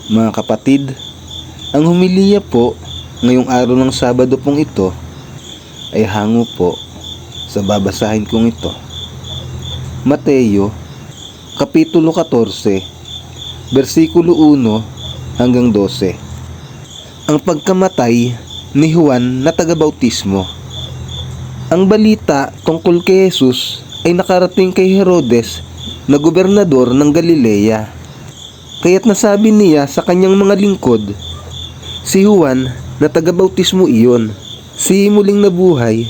Mga kapatid, ang humiliya po ngayong araw ng Sabado pong ito ay hango po sa babasahin kong ito. Mateo, Kapitulo 14, versikulo 1 hanggang 12. Ang pagkamatay ni Juan na taga-bautismo. Ang balita tungkol kay Jesus ay nakarating kay Herodes na gobernador ng Galilea. Kaya't nasabi niya sa kanyang mga lingkod, si Juan na taga-bautismo iyon, si muling nabuhay,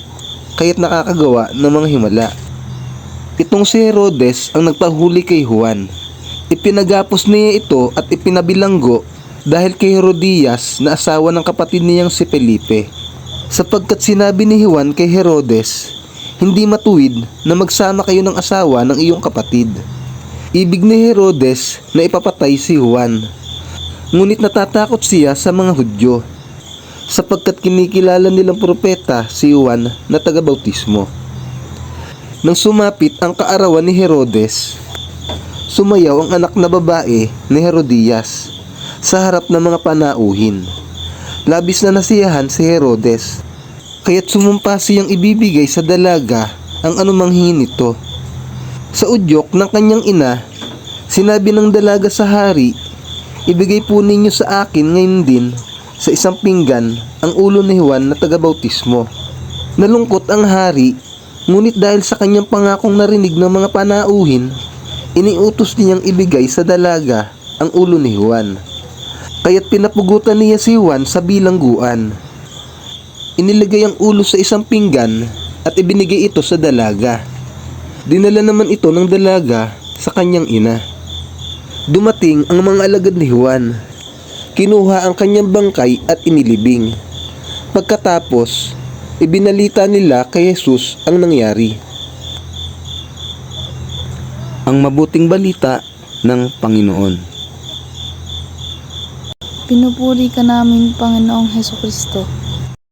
kaya't nakakagawa ng mga himala. Itong si Herodes ang nagpahuli kay Juan. Ipinagapos niya ito at ipinabilanggo dahil kay Herodias na asawa ng kapatid niyang si Felipe. Sapagkat sinabi ni Juan kay Herodes, hindi matuwid na magsama kayo ng asawa ng iyong kapatid. Ibig ni Herodes na ipapatay si Juan. Ngunit natatakot siya sa mga Hudyo, sapagkat kinikilala nilang propeta si Juan na taga-bautismo. Nang sumapit ang kaarawan ni Herodes, sumayaw ang anak na babae ni Herodias sa harap ng mga panauhin. Labis na nasiyahan si Herodes, kaya't sumumpa siyang ibibigay sa dalaga ang anumang hingin nito. Sa udyok ng kanyang ina, sinabi ng dalaga sa hari, ibigay po ninyo sa akin ngayon din sa isang pinggan ang ulo ni Juan na taga-bautismo. Nalungkot ang hari, ngunit dahil sa kanyang pangakong narinig ng mga panauhin, iniutos niyang ibigay sa dalaga ang ulo ni Juan. Kaya't pinapugutan niya si Juan sa bilangguan. Inilagay ang ulo sa isang pinggan at ibinigay ito sa dalaga. Dinala naman ito ng dalaga sa kanyang ina. Dumating ang mga alagad ni Juan. Kinuha ang kanyang bangkay at inilibing. Pagkatapos, ibinalita nila kay Jesus ang nangyari. Ang mabuting balita ng Panginoon. Pinupuri ka namin, Panginoong Hesukristo.